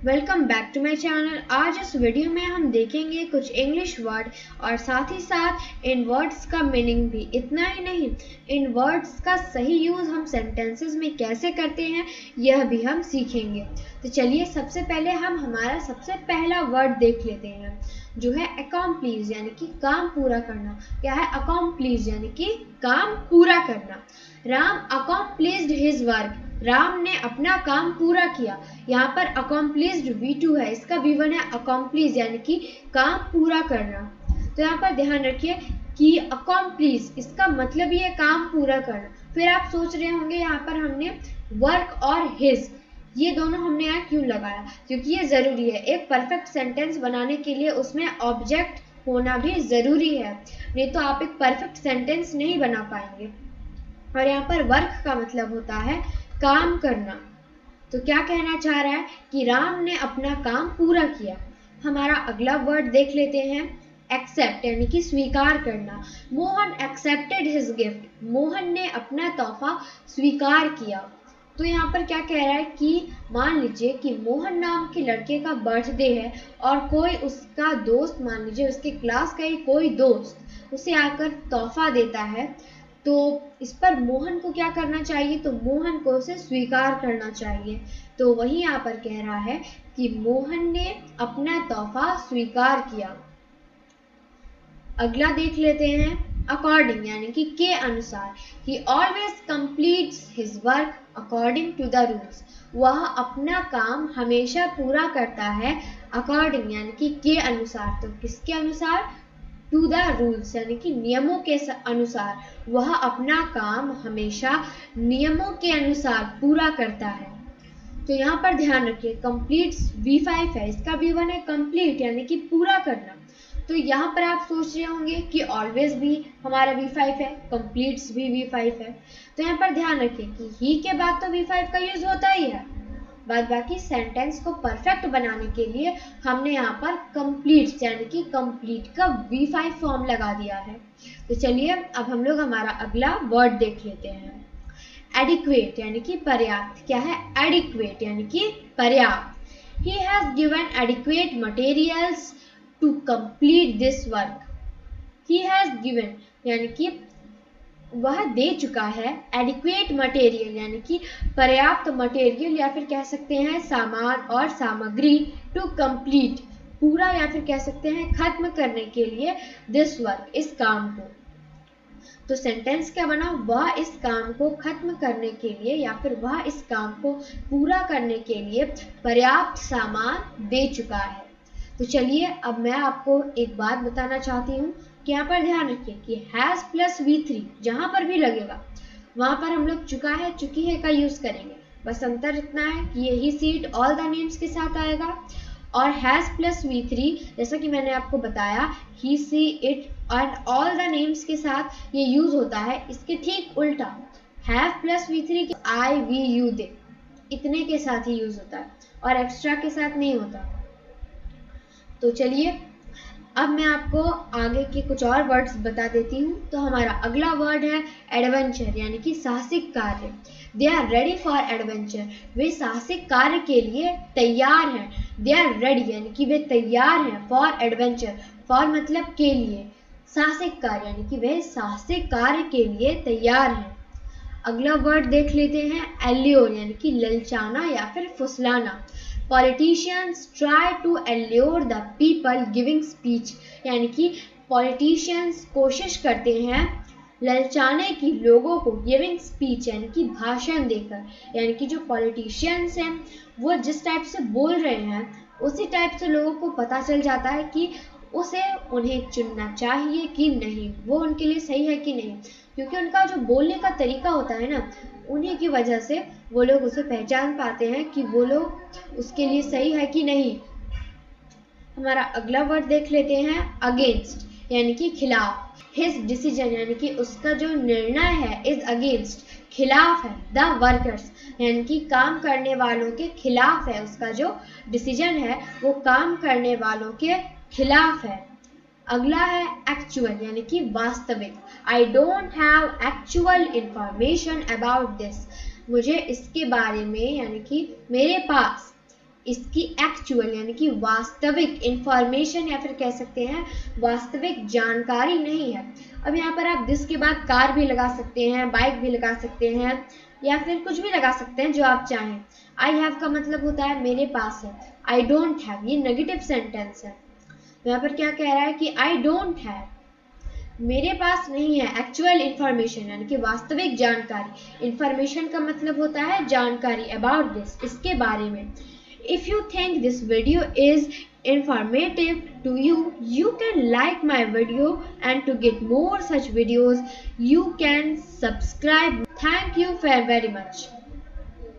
Welcome back to my channel. आज इस video में हम देखेंगे कुछ इंग्लिश वर्ड और साथ ही साथ इन वर्ड्स का मीनिंग भी। इतना ही नहीं, इन वर्ड्स का सही यूज़ हम सेंटेंसेस में कैसे करते हैं यह भी हम सीखेंगे। तो चलिए सबसे पहले हम हमारा सबसे पहला वर्ड देख लेते हैं जो है अकॉम्प्लीज यानी कि काम पूरा करना। क्या है अकॉम्प्लीज यानी कि काम पूरा करना। राम अकॉम्प्लीज्ड हिज वर्क, राम ने अपना काम पूरा किया। यहाँ पर अकॉम्प्लिश्ड V2 है, इसका V1 है अकॉम्प्लीज यानी कि काम पूरा करना। तो यहाँ पर ध्यान रखिए कि अकॉम्प्लीज इसका मतलब ये काम पूरा करना। फिर आप सोच रहे होंगे यहाँ पर हमने वर्क और हिज ये दोनों हमने यहाँ क्यों लगाया, क्योंकि ये ज़रूरी है। एक परफेक्ट सेंटेंस बनाने के लिए उसमें ऑब्जेक्ट होना भी ज़रूरी है, नहीं तो आप एक परफेक्ट सेंटेंस नहीं बना पाएंगे। और यहाँ पर वर्क का मतलब होता है काम करना। तो क्या कहना चाह रहा है कि राम ने अपना काम पूरा किया। हमारा अगला वर्ड देख लेते हैं एक्सेप्ट यानी कि स्वीकार करना। Mohan accepted his gift, Mohan ने अपना तोहफा स्वीकार किया। तो यहाँ पर क्या कह रहा है कि मान लीजिए कि मोहन नाम के लड़के का बर्थडे है और कोई उसका दोस्त, मान लीजिए उसके क्लास का ही कोई दोस्त उसे आकर तोहफा देता है, तो इस पर मोहन को क्या करना चाहिए, तो मोहन को उसे स्वीकार करना चाहिए। तो वही यहाँ पर कह रहा है कि मोहन ने अपना तोहफा स्वीकार किया। अगला देख लेते हैं अकॉर्डिंग यानी कि के अनुसार। He always completes his work according to the rules, वह अपना काम हमेशा पूरा करता है अकॉर्डिंग यानी कि के अनुसार। तो किसके अनुसार, टू द रूल्स यानी कि नियमों के अनुसार। वह अपना काम हमेशा नियमों के अनुसार पूरा करता है। तो यहाँ पर ध्यान रखिए कंप्लीट V5 है, इसका V1 है कंप्लीट यानी कि पूरा करना। तो यहाँ पर आप सोच रहे होंगे कि ऑलवेज भी हमारा V5 है, कंप्लीट्स भी V5 है। तो यहाँ पर ध्यान रखिए कि ही के बाद तो V5 का यूज होता ही है, बाद बाकी सेंटेंस को परफेक्ट बनाने के लिए हमने यहाँ पर कंप्लीट यानी कि कंप्लीट का V5 फॉर्म लगा दिया है। तो चलिए अब हम लोग हमारा अगला वर्ड देख लेते हैं एडिक्वेट यानी कि पर्याप्त। क्या है एडिक्वेट यानी कि पर्याप्त। He has given adequate materials to complete this work. He has given यानी कि वह दे चुका है एडिक्वेट मटेरियल यानी कि पर्याप्त मटेरियल या फिर कह सकते हैं सामान और सामग्री टू कंप्लीट पूरा या फिर कह सकते हैं खत्म करने के लिए दिस वर्क इस काम को। तो सेंटेंस क्या बना, वह इस काम को खत्म करने के लिए या फिर वह इस काम को पूरा करने के लिए पर्याप्त सामान दे चुका है। तो चलिए अब मैं आपको एक बात बताना चाहती हूँ कि यहाँ पर ध्यान रखिए कि हैज प्लस V3 जहाँ पर भी लगेगा वहाँ पर हम लोग चुका है चुकी है का यूज करेंगे। बस अंतर इतना है कि यही सीट ऑल द नेम्स के साथ आएगा और हैज प्लस V3 जैसा कि मैंने आपको बताया ही see it and all the names के साथ ये यूज होता है। इसके ठीक उल्टा हैव प्लस V3 के आई वी यू दे इतने के साथ ही यूज होता है और एक्स्ट्रा के साथ नहीं होता। तो चलिए अब मैं आपको आगे के कुछ और वर्ड्स बता देती हूँ। तो हमारा अगला वर्ड है एडवेंचर यानी कि साहसिक कार्य। They are ready for adventure, वे साहसिक कार्य के लिए तैयार हैं। दे आर रेडी यानी कि वे तैयार हैं फॉर एडवेंचर, फॉर मतलब के लिए, साहसिक कार्य यानी कि वे साहसिक कार्य के लिए तैयार हैं। अगला वर्ड देख लेते हैं एल्योर यानी कि ललचाना या फिर फुसलाना। Politicians try to allure the people giving speech यानी कि पॉलिटिशियंस कोशिश करते हैं ललचाने की लोगों को गिविंग स्पीच यानी कि भाषण देकर। यानी कि जो पॉलिटिशियंस हैं वो जिस टाइप से बोल रहे हैं उसी टाइप से लोगों को पता चल जाता है कि उसे उन्हें चुनना चाहिए कि नहीं, वो उनके लिए सही है कि नहीं, क्योंकि उनका जो बोलने का तरीका होता है ना, उन्हीं की वजह से वो लोग उसे पहचान पाते हैं कि वो लोग उसके लिए सही है कि नहीं। हमारा अगला वर्ड देख लेते हैं अगेंस्ट यानी कि खिलाफ। हिज डिसीजन यानी कि उसका जो निर्णय है इज अगेंस्ट खिलाफ है द वर्कर्स यानी कि काम करने वालों के खिलाफ है। उसका जो डिसीजन है वो काम करने वालों के खिलाफ है। अगला है एक्चुअल यानी कि वास्तविक। I don't have actual information about this, मुझे इसके बारे में यानी कि मेरे पास इसकी एक्चुअल यानी कि वास्तविक इंफॉर्मेशन या फिर कह सकते हैं वास्तविक जानकारी नहीं है। अब यहाँ पर आप दिस के बाद कार भी लगा सकते हैं, बाइक भी लगा सकते हैं या फिर कुछ भी लगा सकते हैं जो आप चाहें। आई हैव का मतलब होता है मेरे पास है, आई डोंट हैव ये नेगेटिव सेंटेंस है। यहाँ पर क्या कह रहा है कि आई डोंट हैव, मेरे पास नहीं है एक्चुअल इंफॉर्मेशन यानी कि वास्तविक जानकारी। इंफॉर्मेशन का मतलब होता है जानकारी, अबाउट दिस, इसके बारे में। If you think this video is informative to you, you can like my video, and to get more such videos, you can subscribe. Thank you very much.